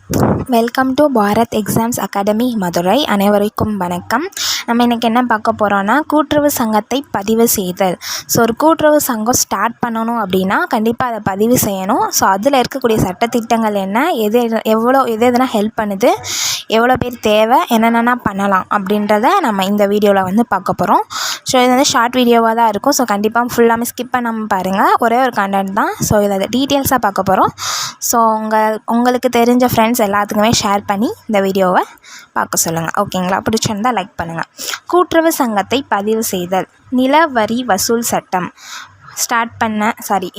Welcome to Bharat exams academy Madurai. அனைவருக்கும் வணக்கம். நம்ம இன்றைக்கி என்ன பார்க்க போகிறோன்னா, கூட்டுறவு சங்கத்தை பதிவு செய்தல். ஸோ ஒரு கூட்டுறவு சங்கம் ஸ்டார்ட் பண்ணணும் அப்படின்னா கண்டிப்பாக அதை பதிவு செய்யணும். ஸோ அதில் இருக்கக்கூடிய சட்டத்திட்டங்கள் என்ன, எதெல்லாம் ஹெல்ப் பண்ணுது, எவ்வளோ பேர் தேவை, என்னென்னா பண்ணலாம் அப்படின்றத நம்ம இந்த வீடியோவில் பார்க்க போகிறோம். ஸோ இது ஷார்ட் வீடியோவாக தான் இருக்கும். ஸோ கண்டிப்பாக ஃபுல்லாமே ஸ்கிப் பண்ணாமல் பாருங்கள். ஒரே ஒரு கண்டென்ட் தான். ஸோ இதை டீட்டெயில்ஸாக பார்க்க போகிறோம். ஸோ உங்களுக்கு தெரிஞ்ச ஃப்ரெண்ட்ஸ் எல்லாத்துக்குமே ஷேர் பண்ணி இந்த வீடியோவை பார்க்க சொல்லுங்கள். ஓகேங்களா? பிடிச்சிருந்தால் லைக் பண்ணுங்கள். கூட்டுறவு சங்கத்தை பதிவு செய்தல். நில வரி வசூல் சட்டம்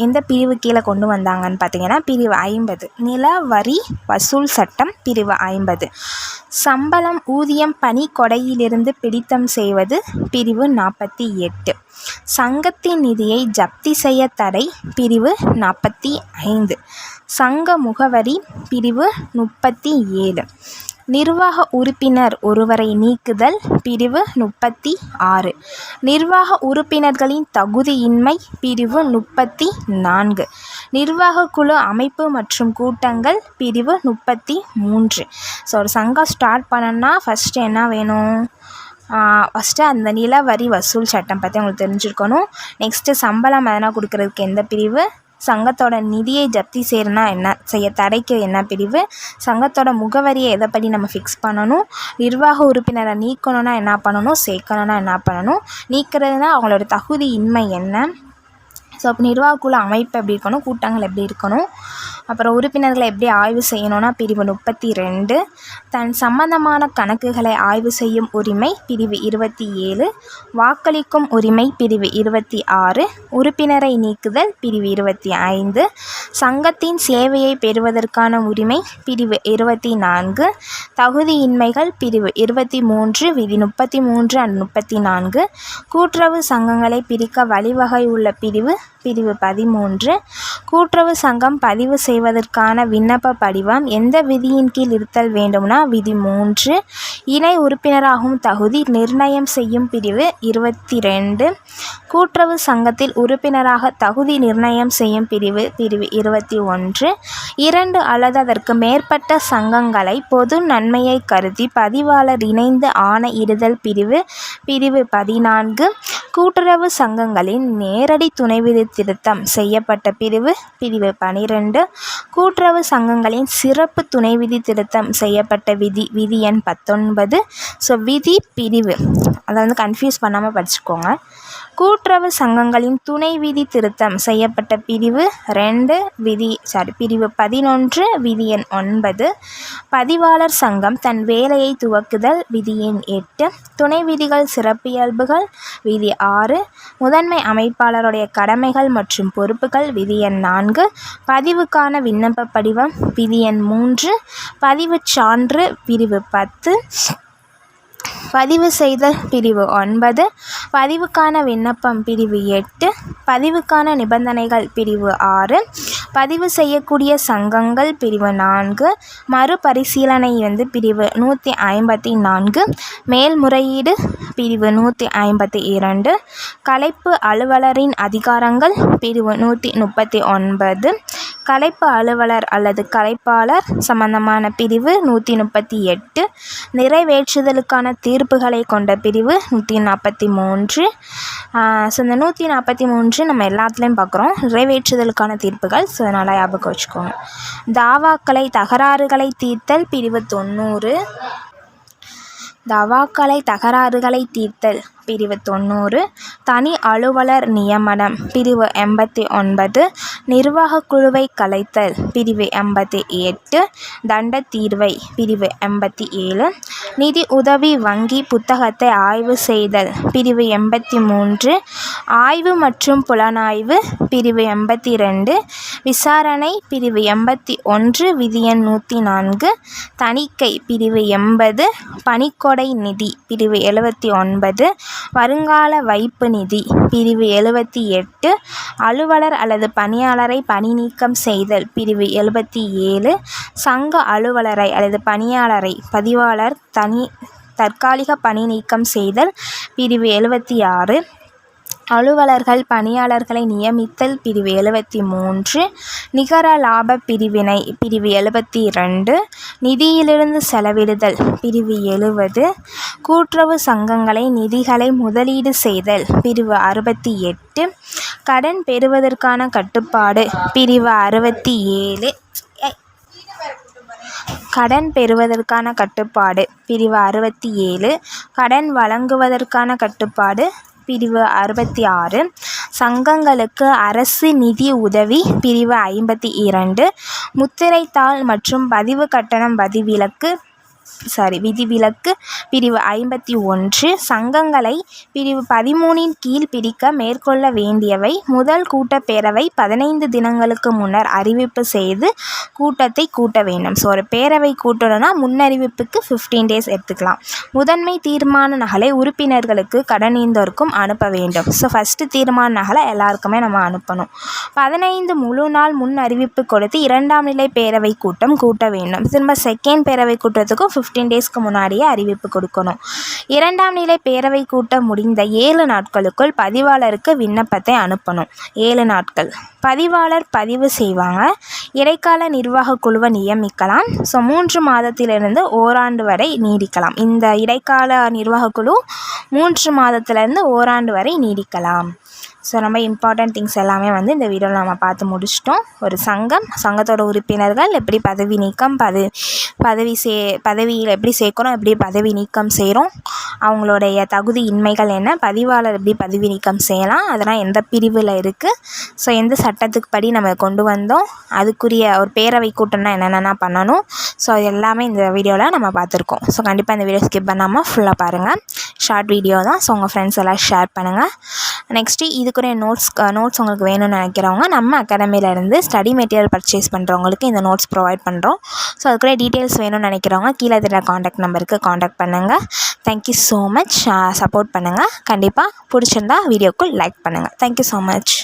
எந்த பிரிவு கீழே கொண்டு வந்தாங்கன்னு பார்த்தீங்கன்னா, பிரிவு 50 நில வரி வசூல் சட்டம் பிரிவு 50. சம்பளம், ஊதியம், பணி கொடையிலிருந்து பிடித்தம் செய்வது பிரிவு 48. சங்கத்தின் நிதியை ஜப்தி செய்ய தடை பிரிவு 45. சங்க முகவரி பிரிவு 37. நிர்வாக உறுப்பினர் ஒருவரை நீக்குதல் பிரிவு 36. நிர்வாக உறுப்பினர்களின் தகுதியின்மை பிரிவு 34. நிர்வாக குழு அமைப்பு மற்றும் கூட்டங்கள் பிரிவு 33. ஸோ ஒரு சங்கம் ஸ்டார்ட் பண்ணணும்னா ஃபஸ்ட்டு என்ன வேணும்? ஃபஸ்ட்டு அந்த நில வரி வசூல் சட்டம் பற்றி உங்களுக்கு தெரிஞ்சிருக்கணும். நெக்ஸ்ட்டு சம்பளம் எதனா கொடுக்குறதுக்கு எந்த பிரிவு, சங்கத்தோட நிதியை ஜப்தி செய்ய தடைக்கு என்ன பிரிவு, சங்கத்தோட முகவரியை எதைப்படி நம்ம ஃபிக்ஸ் பண்ணணும், நிர்வாக உறுப்பினரை நீக்கணும்னா என்ன பண்ணணும், சேர்க்கணுன்னா என்ன பண்ணணும், நீக்கிறதுனா அவங்களோட தகுதி இன்மை என்ன, ஸோ அப்போ நிர்வாக குழு அமைப்பு எப்படி இருக்கணும், கூட்டங்கள் எப்படி இருக்கணும், அப்புறம் உறுப்பினர்களை எப்படி ஆய்வு செய்யணும்னா பிரிவு 32. தன் சம்பந்தமான கணக்குகளை ஆய்வு செய்யும் உரிமை பிரிவு 27. வாக்களிக்கும் உரிமை பிரிவு 26. உறுப்பினரை நீக்குதல் பிரிவு 25. சங்கத்தின் சேவையை பெறுவதற்கான உரிமை பிரிவு 24. தகுதியின்மைகள் பிரிவு 23, விதி 33 and 34. கூட்டுறவு சங்கங்களை பிரிக்க வழிவகை உள்ள பிரிவு 13. கூட்டுறவு சங்கம் பதிவு செய்வதற்கான விண்ணப்ப படிவம் எந்த விதியின் கீழ் இருத்தல் வேண்டும்னா விதி 3. இணை உறுப்பினராகும் தகுதி நிர்ணயம் செய்யும் பிரிவு 22. கூட்டுறவு சங்கத்தில் உறுப்பினராக தகுதி நிர்ணயம் செய்யும் பிரிவு 21. 2 அல்லது அதற்கு மேற்பட்ட சங்கங்களை பொது நன்மையை கருதி பதிவாளர் இணைந்து ஆணையிடுதல் பிரிவு 14. கூட்டுறவு சங்கங்களின் நேரடி துணைவிதி திருத்தம் செய்யப்பட்ட பிரிவு 12. கூட்டுறவு சங்கங்களின் சிறப்பு துணைவிதி திருத்தம் செய்யப்பட்ட விதி எண் 19. ஸோ விதி பிரிவு அதை கன்ஃபியூஸ் பண்ணாமல் படிச்சுக்கோங்க. கூட்டுறவு சங்கங்களின் துணை விதி திருத்தம் செய்யப்பட்ட பிரிவு 2 பிரிவு 11 விதி எண் 9. பதிவாளர் சங்கம் தன் வேலையை துவக்குதல் விதி எண் 8. துணை விதிகள் சிறப்பியல்புகள் விதி 6. முதன்மை அமைப்பாளருடைய கடமைகள் மற்றும் பொறுப்புகள் விதி எண் 4. பதிவுக்கான விண்ணப்ப படிவம் விதி எண் 3. பதிவு சான்று பிரிவு 10. பதிவு செய்தல் பிரிவு 9. பதிவுக்கான விண்ணப்பம் பிரிவு 8. பதிவுக்கான நிபந்தனைகள் பிரிவு 6. பதிவு செய்யக்கூடிய சங்கங்கள் பிரிவு 4. மறுபரிசீலனை பிரிவு 154. மேல்முறையீடு பிரிவு 152. கலைப்பு அலுவலரின் அதிகாரங்கள் பிரிவு 139. கலைப்பு அலுவலர் அல்லது கலைப்பாளர் சம்பந்தமான பிரிவு 138. நிறைவேற்றுதலுக்கான தீர்ப்புகளை கொண்ட பிரிவு 143. ஸோ இந்த 143 நம்ம எல்லாத்துலேயும் பார்க்குறோம். நிறைவேற்றுதலுக்கான தீர்ப்புகள். ஸோ அதனால் ஞாபகம் வச்சுக்கோங்க. தாவாக்களை தகராறுகளை தீர்த்தல் பிரிவு 90. தகராறுகளை தீர்த்தல் பிரிவு 90. தனி அலுவலர் நியமனம் பிரிவு 89. நிர்வாக குழுவை கலைத்தல் பிரிவு 88. தண்ட தீர்வை பிரிவு 87. நிதி உதவி வங்கி புத்தகத்தை ஆய்வு செய்தல் பிரிவு 83. ஆய்வு மற்றும் புலனாய்வு பிரிவு 82. விசாரணை பிரிவு 81 விதி எண் 104. தணிக்கை பிரிவு 80. பணிக்கொடை நிதி பிரிவு 79. வருங்கால வைப்பு நிதி பிரிவு 78. அலுவலர் அல்லது பணியாளரை பணி நீக்கம் செய்தல் பிரிவு 77. சங்க அலுவலரை அல்லது பணியாளரை பதிவாளர் தற்காலிக பணி நீக்கம் செய்தல் பிரிவு 76. அலுவலர்கள் பணியாளர்களை நியமித்தல் பிரிவு 73, நிகர லாப பிரிவு 72, நிதியிலிருந்து செலவிடுதல் பிரிவு 70, கூட்டுறவு சங்கங்களை நிதிகளை முதலீடு செய்தல் பிரிவு 68, கடன் பெறுவதற்கான கட்டுப்பாடு பிரிவு 67, கடன் பெறுவதற்கான கட்டுப்பாடு பிரிவு 67, கடன் வழங்குவதற்கான கட்டுப்பாடு பிரிவு 66, சங்கங்களுக்கு அரசு நிதி உதவி பிரிவு 52, முத்திரைத்தாள் மற்றும் பதிவு கட்டணம் விதிவிலக்கு பிரிவு 51, சங்கங்களை பிரிவு 13 கீழ் பிரிக்க மேற்கொள்ள வேண்டியவை. முதல் கூட்டப்பேரவை 15 தினங்களுக்கு முன்னர் அறிவிப்பு செய்து கூட்டத்தை கூட்ட வேண்டும். ஸோ ஒரு பேரவை கூட்டணும்னா முன்னறிவிப்புக்கு 15 days எடுத்துக்கலாம். முதன்மை தீர்மான நகலை உறுப்பினர்களுக்கு கடனீந்தோருக்கும் அனுப்ப வேண்டும். ஸோ ஃபஸ்ட்டு தீர்மான நகலை எல்லாருக்குமே நம்ம அனுப்பணும். 15 முழு நாள் முன் அறிவிப்பு கொடுத்து 2ஆம் நிலை பேரவை கூட்டம் கூட்ட வேண்டும். திரும்ப செகண்ட் பேரவை கூட்டத்துக்கும் 15 daysக்கு முன்னாடியே அறிவிப்பு கொடுக்கணும். 2ஆம் நிலை பேரவை கூட்டம் முடிந்த 7 நாட்களுக்குள் பதிவாளருக்கு விண்ணப்பத்தை அனுப்பணும். 7 நாட்கள் பதிவாளர் பதிவு செய்வாங்க. இடைக்கால நிர்வாக குழுவை நியமிக்கலாம். ஸோ 3 மாதத்திலிருந்து ஓராண்டு வரை நீடிக்கலாம். இந்த இடைக்கால நிர்வாக குழு 3 மாதத்திலிருந்து ஓராண்டு வரை நீடிக்கலாம். ஸோ ரொம்ப இம்பார்ட்டன்ட் திங்ஸ் எல்லாமே இந்த வீடியோவில் நம்ம பார்த்து முடிச்சிட்டோம். ஒரு சங்கத்தோட உறுப்பினர்கள் எப்படி பதவி நீக்கம் பதவியில் எப்படி சேர்க்குறோம், எப்படி பதவி நீக்கம் செய்கிறோம், அவங்களுடைய தகுதி இன்மைகள் என்ன, பதிவாளர் எப்படி பதவி நீக்கம் செய்யலாம், அதெல்லாம் எந்த பிரிவில் இருக்குது, ஸோ எந்த சட்டத்துக்கு படி நம்ம கொண்டு வந்தோம், அதுக்குரிய ஒரு பேரவை கூட்டம்னா என்னென்ன பண்ணணும், ஸோ அது எல்லாமே இந்த வீடியோவில் நம்ம பார்த்துருக்கோம். ஸோ கண்டிப்பாக இந்த வீடியோ ஸ்கிப் பண்ணாமல் ஃபுல்லாக பாருங்கள். ஷார்ட் வீடியோ தான். ஸோ உங்கள் ஃப்ரெண்ட்ஸ் எல்லாம் ஷேர் பண்ணுங்கள். நெக்ஸ்ட்டு இதுக்குரிய நோட்ஸ் உங்களுக்கு வேணும்னு நினைக்கிறவங்க நம்ம அகாடமியிலேருந்து ஸ்டடி மெட்டீரியல் பர்ச்சேஸ் பண்ணுறவங்களுக்கு இந்த நோட்ஸ் ப்ரொவைட் பண்ணுறோம். ஸோ அதுக்குரிய டீட்டெயில்ஸ் வேணும்னு நினைக்கிறவங்க கீழே இருக்கிற காண்டாக்ட் நம்பருக்கு காண்டாக்ட் பண்ணுங்கள். Thank you so much. சப்போர்ட் பண்ணுங்கள். கண்டிப்பாக பிடிச்சிருந்தா வீடியோக்கு லைக் பண்ணுங்கள். Thank you so much.